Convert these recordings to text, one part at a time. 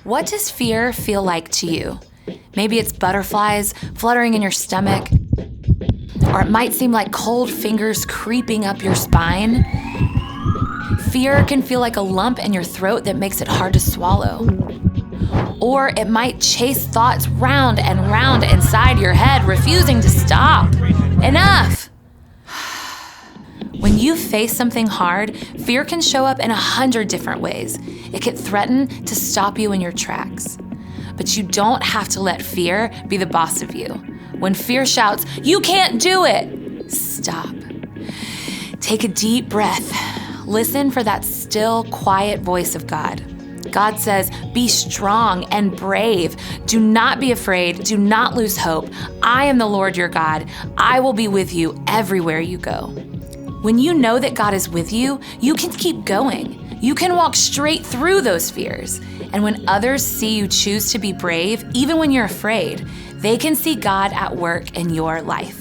What does fear feel like to you? Maybe it's butterflies fluttering in your stomach, or it might seem like cold fingers creeping up your spine. Fear can feel like a lump in your throat that makes it hard to swallow. Or it might chase thoughts round and round inside your head, refusing to stop. Enough! When you face something hard, fear can show up in 100 different ways. It can threaten to stop you in your tracks. But you don't have to let fear be the boss of you. When fear shouts, "You can't do it!" stop. Take a deep breath. Listen for that still, quiet voice of God. God says, "Be strong and brave. Do not be afraid. Do not lose hope. I am the Lord your God. I will be with you everywhere you go." When you know that God is with you, you can keep going. You can walk straight through those fears. And when others see you choose to be brave, even when you're afraid, they can see God at work in your life.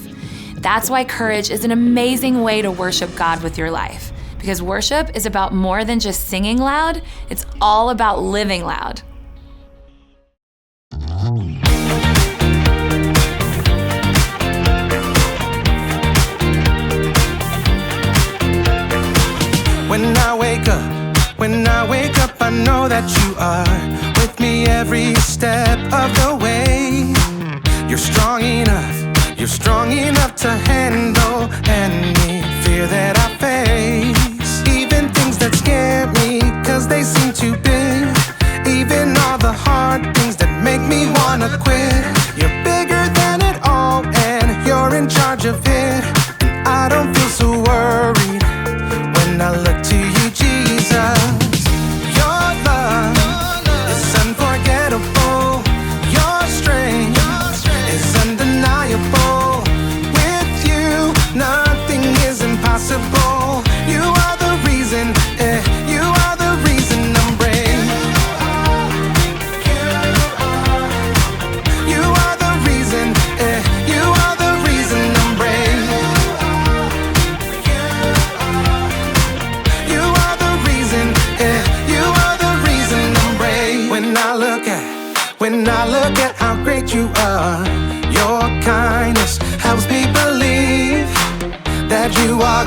That's why courage is an amazing way to worship God with your life. Because worship is about more than just singing loud, it's all about living loud. When I wake up, I know that you are with me every step of the way. You're strong enough to handle any fear that I face. Even things that scare me, 'cause they seem too big. Even all the hard things that make me wanna quit. You're bigger than it all, and you're in charge of it. And I don't feel so worried when I look to you, Jesus. Your love is unforgettable. Your strength is undeniable. With you, nothing is impossible. You are the reason, you are the reason I'm brave. You are the reason, you are the reason I'm brave. You are the reason, you are the reason I'm brave. When I look at how great you are, your kindness helps me believe that you are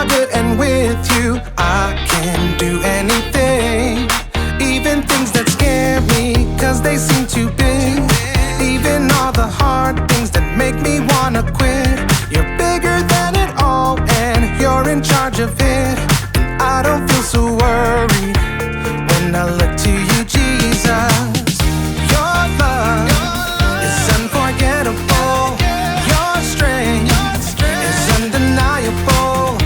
good, and with you I can do anything. Even things that scare me, 'cause they seem too big. Even all the hard things that make me wanna quit. You're bigger than it all, and you're in charge of it. And I don't feel so worried when I look to you, Jesus. Your love is unforgettable. Your strength is undeniable.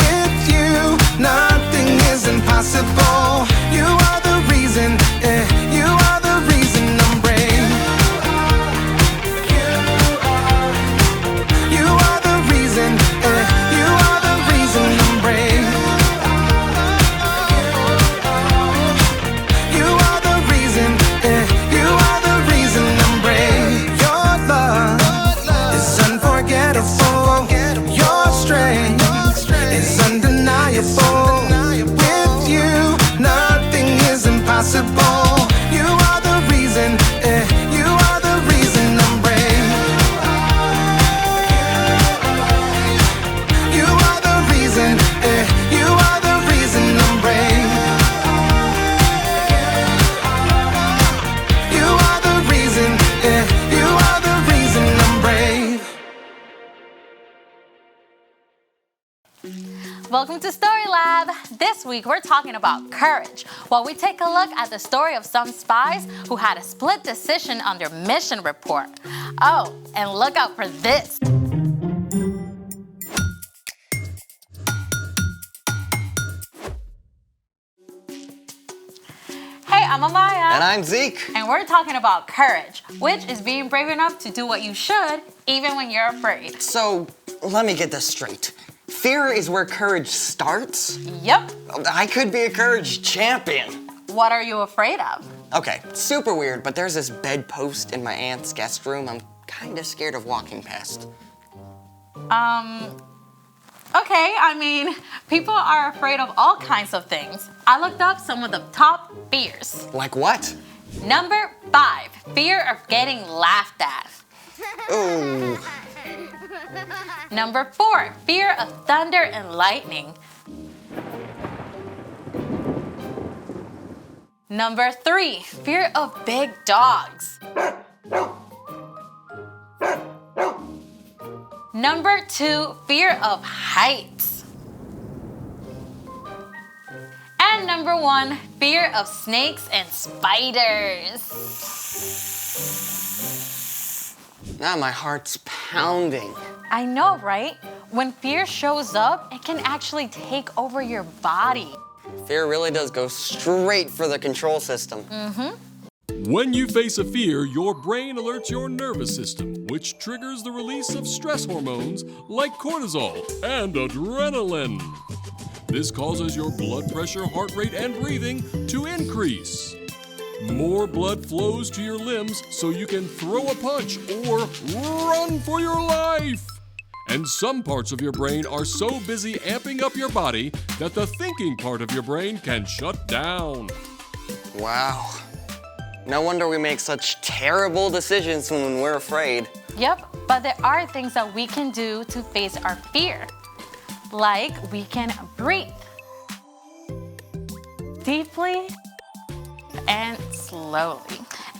With you, nothing is impossible. You are the reason, you are the reason I'm brave. You are the reason, you are the reason I'm brave. You are the reason, you are the reason I'm brave. Your love is unforgettable. Your strength is undeniable. With you, nothing is impossible. You are the reason, you are the reason I'm brave. You are the reason, you are the reason I'm brave. You are the reason, you are the reason I'm brave. Welcome to Story Lab. This week we're talking about courage, while we take a look at the story of some spies who had a split decision on their mission report. Oh, and look out for this. Hey, I'm Amaya. And I'm Zeke. And we're talking about courage, which is being brave enough to do what you should, even when you're afraid. So, let me get this straight. Fear is where courage starts? Yep. I could be a courage champion. What are you afraid of? Okay, super weird, but there's this bedpost in my aunt's guest room I'm kinda scared of walking past. Okay, I mean, people are afraid of all kinds of things. I looked up some of the top fears. Like what? Number 5, fear of getting laughed at. Ooh. Number 4, fear of thunder and lightning. Number 3, fear of big dogs. Number 2, fear of heights. And number 1, fear of snakes and spiders. Now my heart's pounding. I know, right? When fear shows up, it can actually take over your body. Fear really does go straight for the control system. When you face a fear, your brain alerts your nervous system, which triggers the release of stress hormones like cortisol and adrenaline. This causes your blood pressure, heart rate, and breathing to increase. More blood flows to your limbs so you can throw a punch or run for your life. And some parts of your brain are so busy amping up your body that the thinking part of your brain can shut down. Wow. No wonder we make such terrible decisions when we're afraid. Yep, but there are things that we can do to face our fear. Like we can breathe deeply and slowly.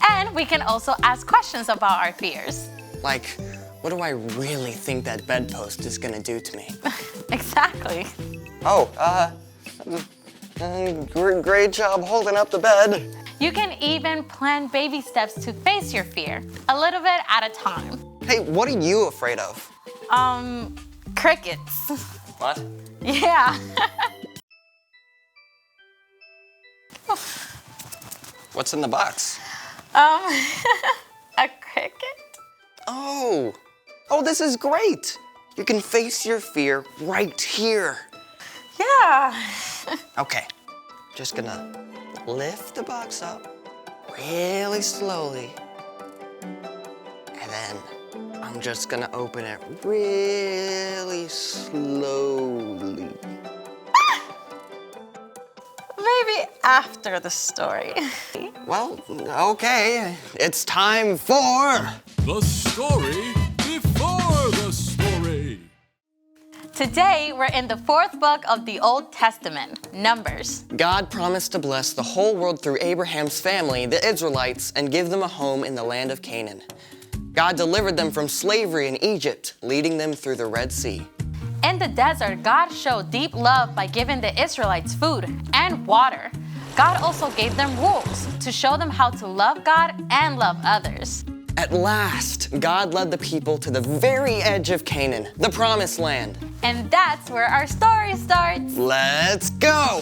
And we can also ask questions about our fears. Like, what do I really think that bedpost is gonna do to me? Exactly. Oh, great job holding up the bed. You can even plan baby steps to face your fear, a little bit at a time. Hey, what are you afraid of? Crickets. What? Yeah. What's in the box? A cricket? Oh, this is great. You can face your fear right here. Yeah. Okay, just gonna lift the box up really slowly. And then I'm just gonna open it really slowly. Maybe after the story. Well, okay, it's time for... The story before the story. Today, we're in the 4th book of the Old Testament, Numbers. God promised to bless the whole world through Abraham's family, the Israelites, and give them a home in the land of Canaan. God delivered them from slavery in Egypt, leading them through the Red Sea. In the desert, God showed deep love by giving the Israelites food and water. God also gave them rules to show them how to love God and love others. At last, God led the people to the very edge of Canaan, the Promised Land. And that's where our story starts. Let's go!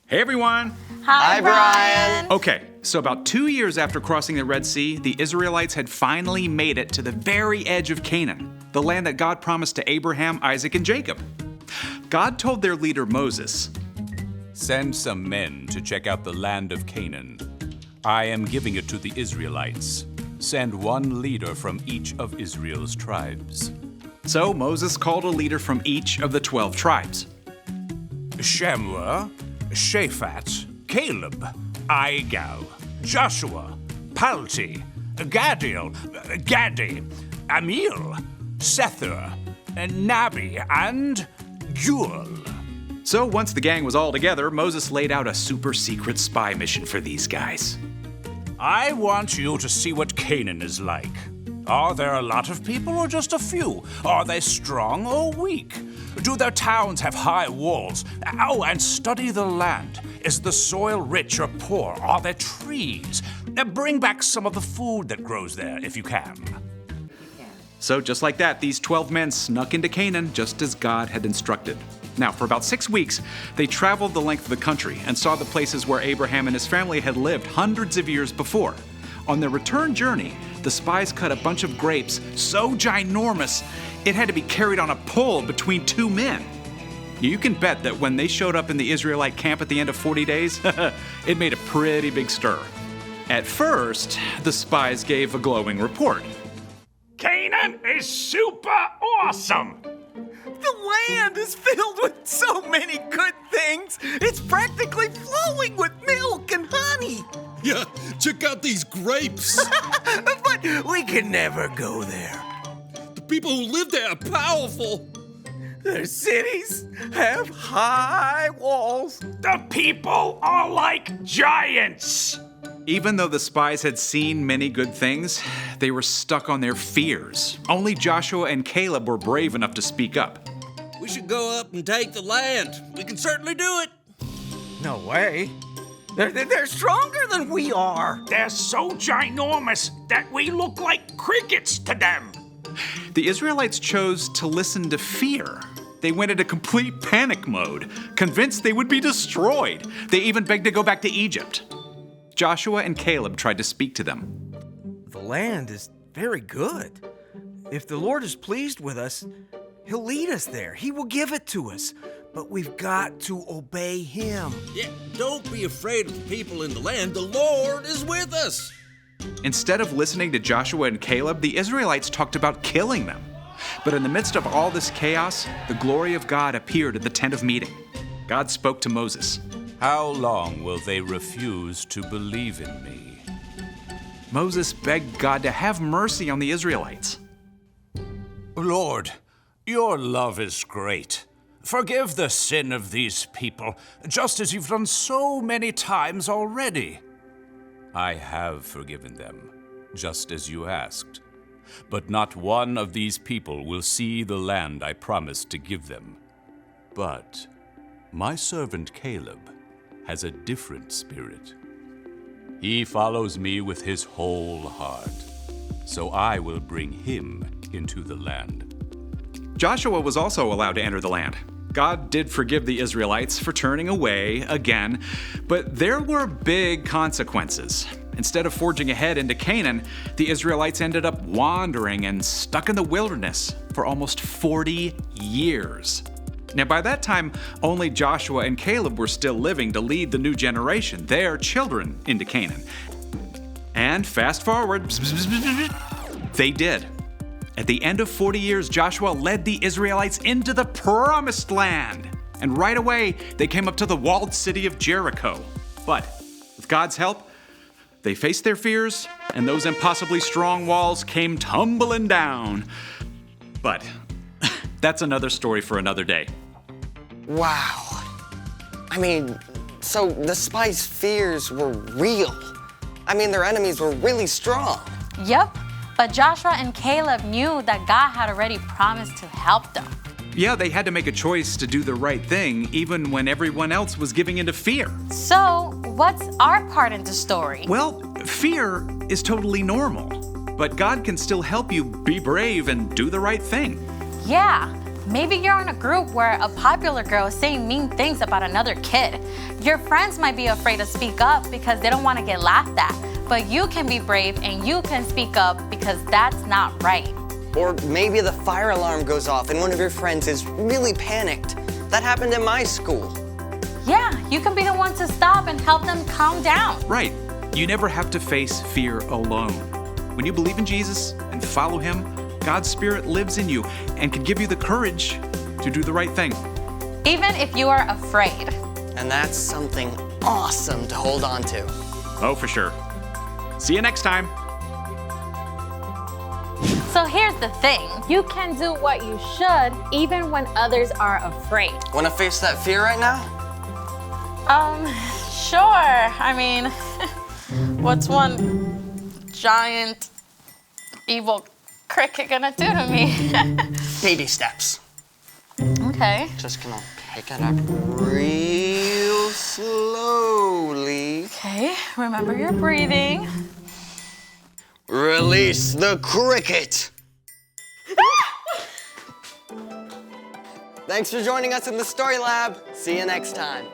Hey everyone! Hi, Brian. Okay, so about 2 years after crossing the Red Sea, the Israelites had finally made it to the very edge of Canaan, the land that God promised to Abraham, Isaac, and Jacob. God told their leader Moses, "Send some men to check out the land of Canaan. I am giving it to the Israelites. Send one leader from each of Israel's tribes." So Moses called a leader from each of the 12 tribes. Shammua, Shaphat, Caleb, Igal, Joshua, Palti, Gadiel, Gadi, Amiel, Sethur, Nabi, and Juel. So once the gang was all together, Moses laid out a super secret spy mission for these guys. I want you to see what Canaan is like. Are there a lot of people or just a few? Are they strong or weak? Do their towns have high walls? Oh, and study the land. Is the soil rich or poor? Are there trees? Bring back some of the food that grows there if you can. So just like that, these 12 men snuck into Canaan just as God had instructed. Now, for about 6 weeks, they traveled the length of the country and saw the places where Abraham and his family had lived hundreds of years before. On their return journey, the spies cut a bunch of grapes so ginormous, it had to be carried on a pole between 2 men. You can bet that when they showed up in the Israelite camp at the end of 40 days, it made a pretty big stir. At first, the spies gave a glowing report. Canaan is super awesome. The land is filled with so many good things. It's practically flowing with milk and honey. Yeah, check out these grapes. But we can never go there. The people who live there are powerful. Their cities have high walls. The people are like giants. Even though the spies had seen many good things, they were stuck on their fears. Only Joshua and Caleb were brave enough to speak up. We should go up and take the land. We can certainly do it. No way. They're stronger than we are. They're so ginormous that we look like crickets to them. The Israelites chose to listen to fear. They went into complete panic mode, convinced they would be destroyed. They even begged to go back to Egypt. Joshua and Caleb tried to speak to them. The land is very good. If the Lord is pleased with us, He'll lead us there. He will give it to us. But we've got to obey Him. Yeah, don't be afraid of the people in the land. The Lord is with us. Instead of listening to Joshua and Caleb, the Israelites talked about killing them. But in the midst of all this chaos, the glory of God appeared at the tent of meeting. God spoke to Moses. How long will they refuse to believe in me? Moses begged God to have mercy on the Israelites. Lord, your love is great. Forgive the sin of these people, just as you've done so many times already. I have forgiven them, just as you asked. But not one of these people will see the land I promised to give them. But my servant Caleb has a different spirit. He follows me with his whole heart, so I will bring him into the land. Joshua was also allowed to enter the land. God did forgive the Israelites for turning away again, but there were big consequences. Instead of forging ahead into Canaan, the Israelites ended up wandering and stuck in the wilderness for almost 40 years. Now, by that time, only Joshua and Caleb were still living to lead the new generation, their children, into Canaan. And fast forward, they did. At the end of 40 years, Joshua led the Israelites into the promised land. And right away, they came up to the walled city of Jericho. But with God's help, they faced their fears, and those impossibly strong walls came tumbling down. But that's another story for another day. Wow. I mean, so the spies' fears were real. I mean, their enemies were really strong. Yep, but Joshua and Caleb knew that God had already promised to help them. Yeah, they had to make a choice to do the right thing, even when everyone else was giving into fear. So, what's our part in the story? Well, fear is totally normal, but God can still help you be brave and do the right thing. Yeah, maybe you're in a group where a popular girl is saying mean things about another kid. Your friends might be afraid to speak up because they don't want to get laughed at, but you can be brave and you can speak up because that's not right. Or maybe the fire alarm goes off and one of your friends is really panicked. That happened in my school. Yeah, you can be the one to stop and help them calm down. Right. You never have to face fear alone. When you believe in Jesus and follow Him, God's Spirit lives in you and can give you the courage to do the right thing. Even if you are afraid. And that's something awesome to hold on to. Oh, for sure. See you next time. So here's the thing. You can do what you should even when others are afraid. Want to face that fear right now? Sure. I mean, what's one giant evil cricket gonna do to me? Baby steps. Okay. Just gonna pick it up real slowly. Okay, remember your breathing. Release the cricket! Thanks for joining us in the Story Lab. See you next time.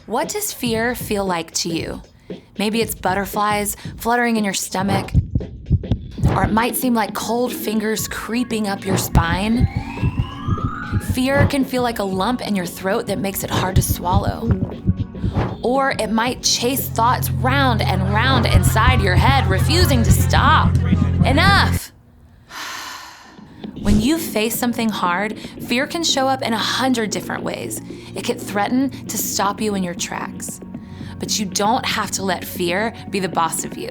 What does fear feel like to you? Maybe it's butterflies fluttering in your stomach, or it might seem like cold fingers creeping up your spine. Fear can feel like a lump in your throat that makes it hard to swallow. Or it might chase thoughts round and round inside your head, refusing to stop. Enough! When you face something hard, fear can show up in 100 different ways. It can threaten to stop you in your tracks. But you don't have to let fear be the boss of you.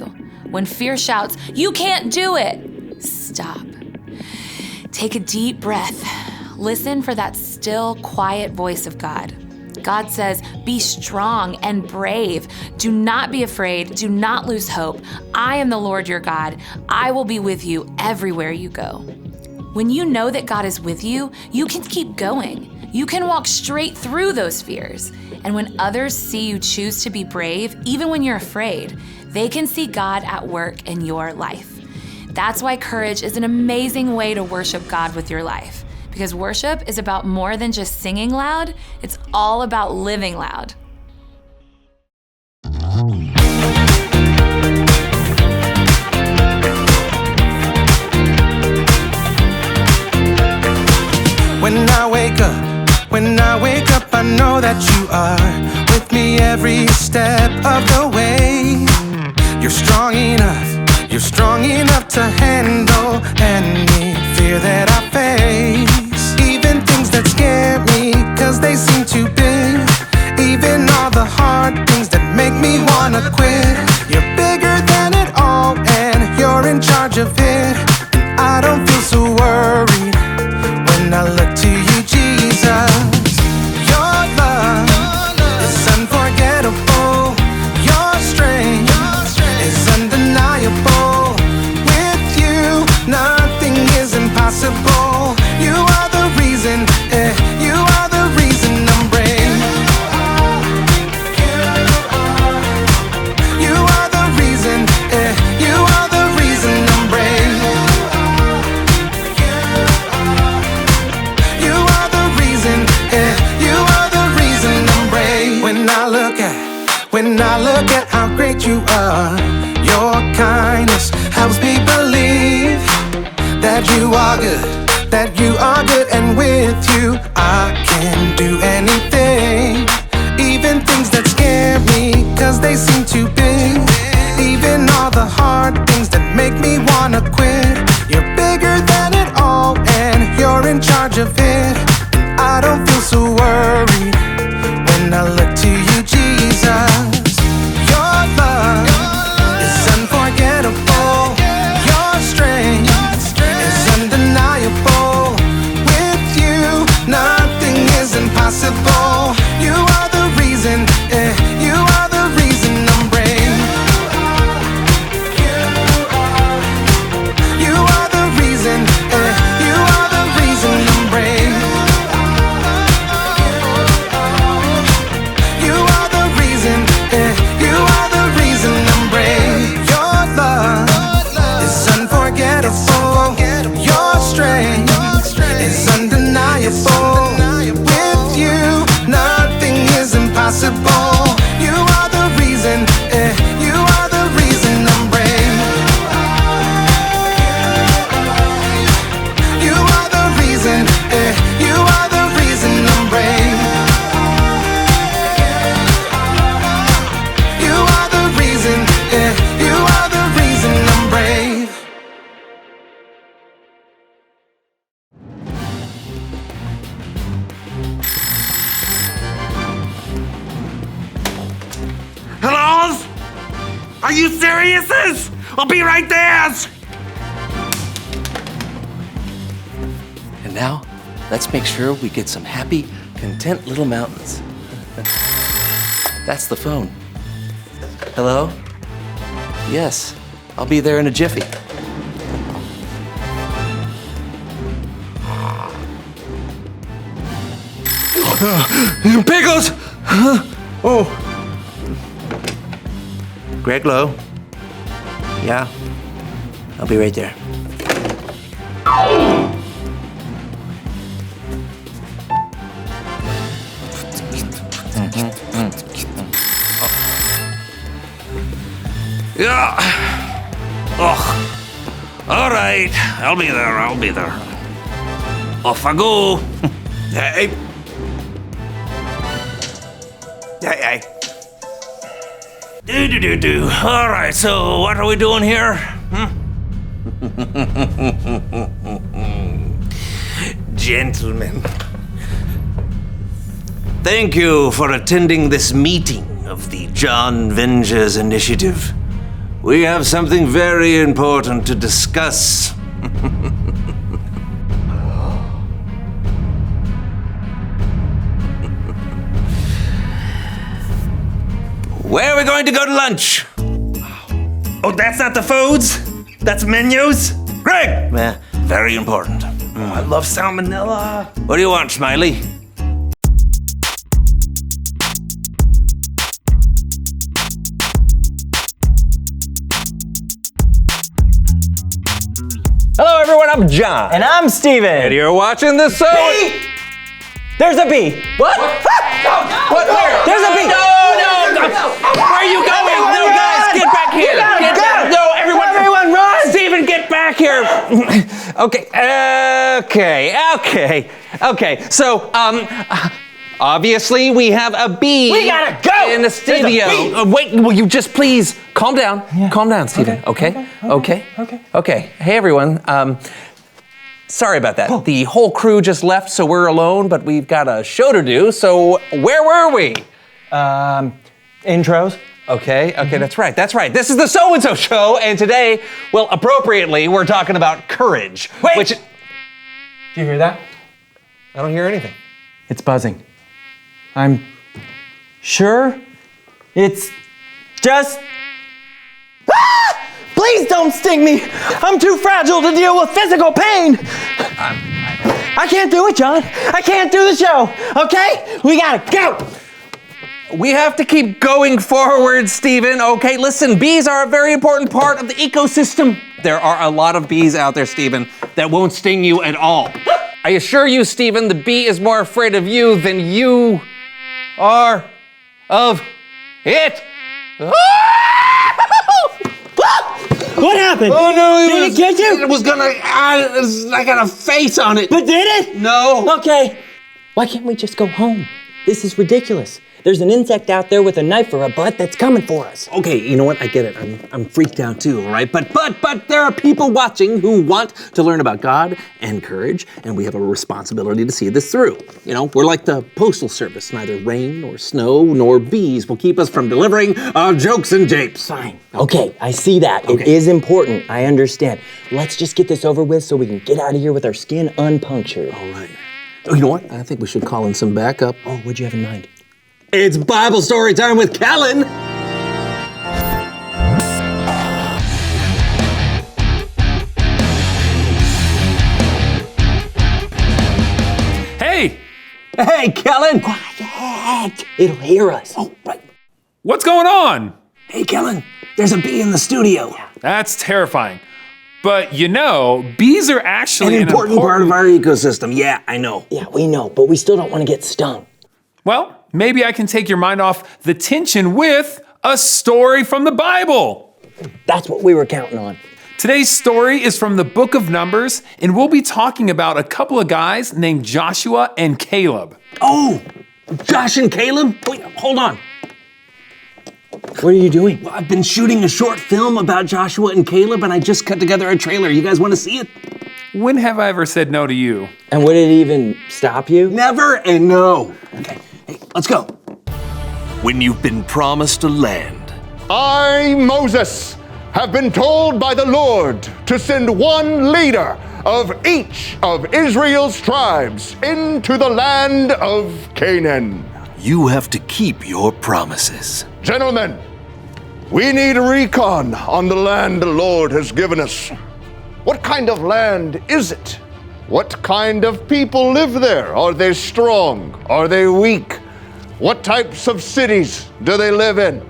When fear shouts, "You can't do it!" stop. Take a deep breath. Listen for that still, quiet voice of God. God says, "Be strong and brave. Do not be afraid. Do not lose hope. I am the Lord your God. I will be with you everywhere you go." When you know that God is with you, you can keep going. You can walk straight through those fears. And when others see you choose to be brave, even when you're afraid, they can see God at work in your life. That's why courage is an amazing way to worship God with your life. Because worship is about more than just singing loud, it's all about living loud. When I wake up, I know that you are with me every step of the way. You're strong enough to handle any fear that I face. Even things that scare me, 'cause they seem too big. Even all the hard things that make me wanna quit. You're bigger than it all, and you're in charge of it. And I don't feel so worried when I look to you, Jesus. Your love is unforgettable. Your strength is undeniable. With you, nothing is impossible. You are the reason, you are the reason I'm brave. You are the reason, you are the reason I'm brave. You are the reason, you are the reason I'm brave. When I look at how great you are, your kindness helps me believe that you are good, and with you I can do anything. Even things that scare me, 'cause they seem too big. Even all the hard things that make me wanna quit. You're bigger than it all, and you're in charge of it. And I don't feel so worried when I look to you, Jesus. Your love is unforgettable. Your strength is undeniable. With you, nothing is impossible. You are the reason, you are the reason I'm brave. You are the reason, you are the reason I'm brave. You are the reason, you are the reason I'm brave. Your love is unforgettable. Your strength is undeniable. With you, nothing is impossible. You are the reason, you are the reason I'm brave. You are the reason, you are the reason I'm brave. You are the reason, you are the reason I'm brave. Hello? Are you serious? I'll be right there. And now, let's make sure we get some happy, content little mountains. That's the phone. Hello? Yes, I'll be there in a jiffy. Pickles! Oh. Greg Lowe? Yeah, I'll be right there. Yeah. Ugh. All right, I'll be there. Off I go. Hey. Hey. Do. All right, so what are we doing here? Gentlemen, thank you for attending this meeting of the John Vengers Initiative. We have something very important to discuss. Where are we going to go to lunch? Oh, that's not the foods? That's menus? Greg! Very important. I love salmonella. What do you want, Smiley? Hello everyone, I'm John. And I'm Steven. And you're watching the So... Bee! There's a bee. What? What? Where? There's a bee. No! Where are you going? No, guys, get back here. Get back. No, everyone run. Steven, get back here. Okay. So, obviously we have a bee. We gotta go in the studio. Wait, will you just please calm down? Yeah. Calm down, Steven. Okay. Hey everyone. Sorry about that. The whole crew just left, so we're alone, but we've got a show to do. So where were we? Intros. Okay, that's right. This is the So&So show, and today, well, appropriately, we're talking about courage. Wait! Do you hear that? I don't hear anything. It's buzzing. I'm sure it's just... Ah! Please don't sting me! I'm too fragile to deal with physical pain! I can't do it, John. I can't do the show, okay? We gotta go! We have to keep going forward, Steven. Okay, listen, bees are a very important part of the ecosystem. There are a lot of bees out there, Steven, that won't sting you at all. I assure you, Steven, the bee is more afraid of you than you are of it. What happened? Oh no, Did it get you? It was gonna, I got a face on it. But did it? No. Okay. Why can't we just go home? This is ridiculous. There's an insect out there with a knife or a butt that's coming for us. Okay, you know what? I get it. I'm freaked out too, all right? But there are people watching who want to learn about God and courage, and we have a responsibility to see this through. You know, we're like the postal service. Neither rain nor snow nor bees will keep us from delivering our jokes and japes. Fine. Okay, I see that. Okay. It is important. I understand. Let's just get this over with so we can get out of here with our skin unpunctured. All right. Oh, you know what? I think we should call in some backup. Oh, what'd you have in mind? It's Bible story time with Kellen. Hey! Hey, Kellen! Quiet! It'll hear us. Oh, right. What's going on? Hey, Kellen, there's a bee in the studio. That's terrifying. But you know, bees are actually an important part of our ecosystem. Yeah, I know. Yeah, we know, but we still don't want to get stung. Well, maybe I can take your mind off the tension with a story from the Bible. That's what we were counting on. Today's story is from the book of Numbers, and we'll be talking about a couple of guys named Joshua and Caleb. Oh, Josh and Caleb? Wait, hold on. What are you doing? Well, I've been shooting a short film about Joshua and Caleb, and I just cut together a trailer. You guys want to see it? When have I ever said no to you? And would it even stop you? Never and no. Okay, hey, let's go. When you've been promised a land. I, Moses, have been told by the Lord to send one leader of each of Israel's tribes into the land of Canaan. You have to keep your promises. Gentlemen, we need a recon on the land the Lord has given us. What kind of land is it? What kind of people live there? Are they strong? Are they weak? What types of cities do they live in?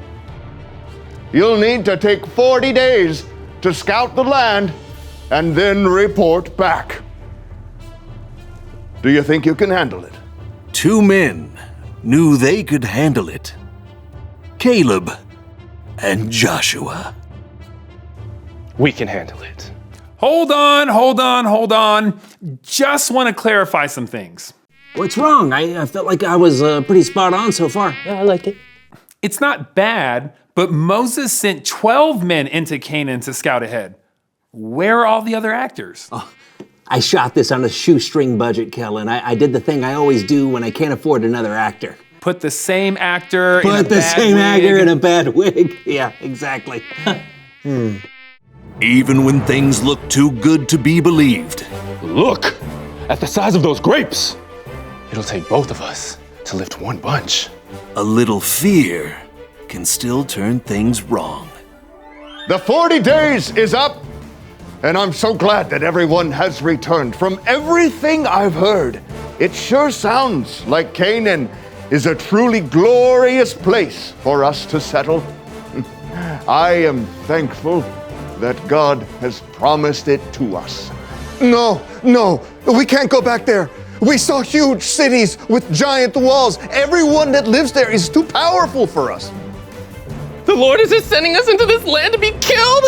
You'll need to take 40 days to scout the land and then report back. Do you think you can handle it? 2 men knew they could handle it. Caleb and Joshua. We can handle it. Hold on. Just want to clarify some things. What's wrong? I felt like I was pretty spot on so far. Yeah, I liked it. It's not bad, but Moses sent 12 men into Canaan to scout ahead. Where are all the other actors? Oh, I shot this on a shoestring budget, Kellen. I did the thing I always do when I can't afford another actor. Put the same actor in a Put the bad same wig. actor in a bad wig. Yeah, exactly. Even when things look too good to be believed. Look at the size of those grapes. It'll take both of us to lift one bunch. A little fear can still turn things wrong. The 40 days is up, and I'm so glad that everyone has returned. From everything I've heard, it sure sounds like Canaan is a truly glorious place for us to settle. I am thankful that God has promised it to us. No, we can't go back there. We saw huge cities with giant walls. Everyone that lives there is too powerful for us. The Lord is just sending us into this land to be killed?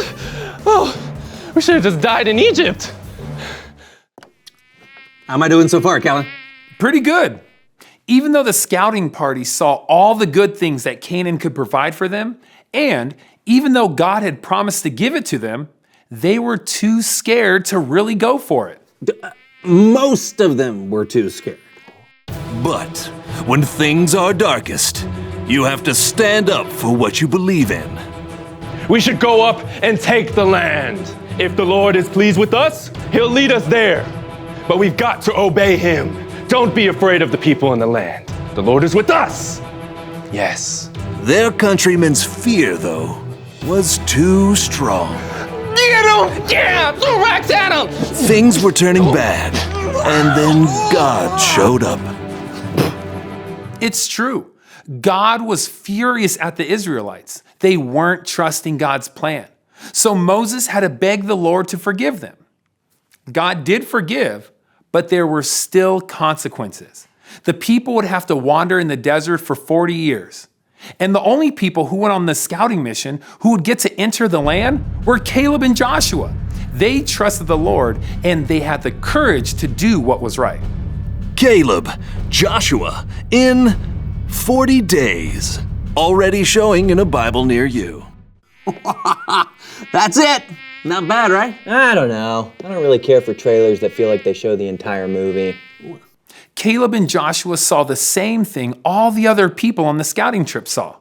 Oh, we should have just died in Egypt. How am I doing so far, Kellen? Pretty good. Even though the scouting party saw all the good things that Canaan could provide for them, and even though God had promised to give it to them, they were too scared to really go for it. Most of them were too scared. But when things are darkest, you have to stand up for what you believe in. We should go up and take the land. If the Lord is pleased with us, he'll lead us there. But we've got to obey him. Don't be afraid of the people in the land. The Lord is with us. Yes. Their countrymen's fear, though, was too strong. Get him! Yeah! Throw rocks at him! Things were turning bad, and then God showed up. It's true. God was furious at the Israelites. They weren't trusting God's plan. So Moses had to beg the Lord to forgive them. God did forgive, but there were still consequences. The people would have to wander in the desert for 40 years. And the only people who went on the scouting mission who would get to enter the land were Caleb and Joshua. They trusted the Lord and they had the courage to do what was right. Caleb, Joshua, in 40 days. Already showing in a Bible near you. That's it. Not bad, right? I don't know. I don't really care for trailers that feel like they show the entire movie. Caleb and Joshua saw the same thing all the other people on the scouting trip saw.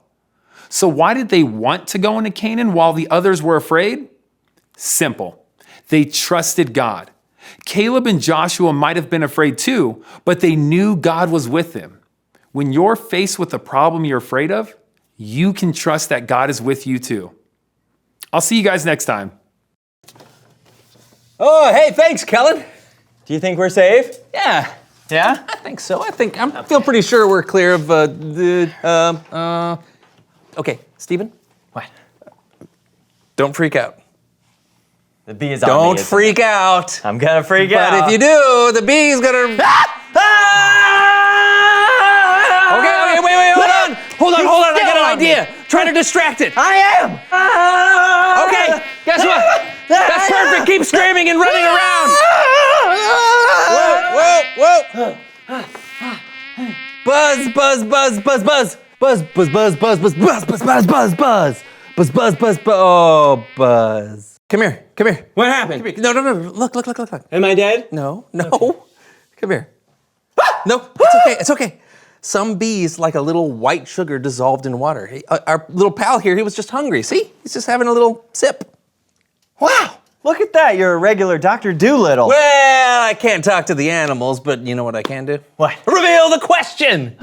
So why did they want to go into Canaan while the others were afraid? Simple. They trusted God. Caleb and Joshua might have been afraid too, but they knew God was with them. When you're faced with a problem you're afraid of, you can trust that God is with you too. I'll see you guys next time. Oh, hey, thanks, Kellen. Do you think we're safe? Yeah. Yeah? I think so. I feel pretty sure we're clear of okay, Stephen? What? Don't freak out. The bee is on me. Don't freak out. I'm gonna freak out. But if you do, the bee's gonna... Okay, wait, hold on, I got an idea. Try to distract it. I am. Okay, guess what? That's perfect. Keep screaming and running around. Whoa. Buzz. Oh, Buzz. Come here. What happened? No. Look. Am I dead? No. Come here. No, it's okay. Some bees like a little white sugar dissolved in water. Our little pal here, he was just hungry. See? He's just having a little sip. Wow. Look at that. You're a regular Dr. Doolittle. Well, I can't talk to the animals, but you know what I can do? What? Reveal the question!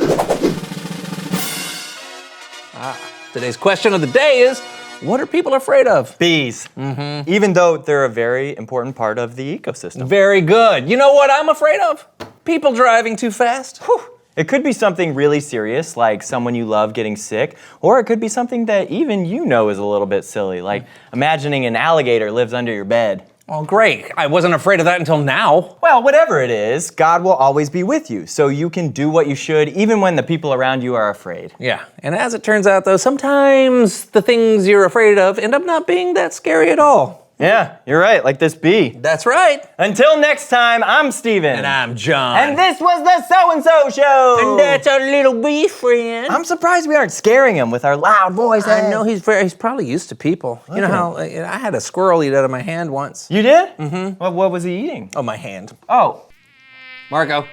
Today's question of the day is, what are people afraid of? Bees. Mm-hmm. Even though they're a very important part of the ecosystem. Very good. You know what I'm afraid of? People driving too fast. Whew. It could be something really serious, like someone you love getting sick, or it could be something that even you know is a little bit silly, like imagining an alligator lives under your bed. Well, great. I wasn't afraid of that until now. Well, whatever it is, God will always be with you, so you can do what you should even when the people around you are afraid. Yeah, and as it turns out though, sometimes the things you're afraid of end up not being that scary at all. Yeah, you're right, like this bee. That's right. Until next time, I'm Steven. And I'm John. And this was the So&So Show. And that's our little bee friend. I'm surprised we aren't scaring him with our loud voice. I know he's probably used to people. You know how I had a squirrel eat out of my hand once. You did? Mm-hmm. What was he eating? Oh, my hand. Oh. Marco.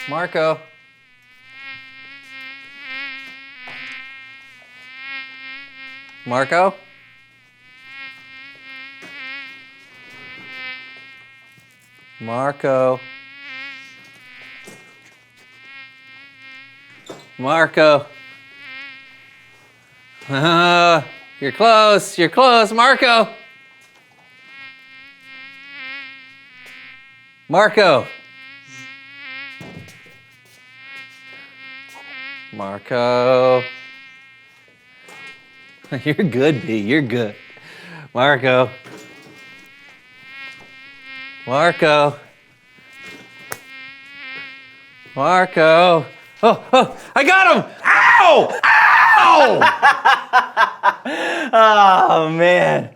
Marco. Marco? Marco. Marco. You're close. You're close, Marco. Marco. Marco. You're good, B. You're good. Marco. Marco. Marco. Oh, I got him! Ow! Ow! Oh, man.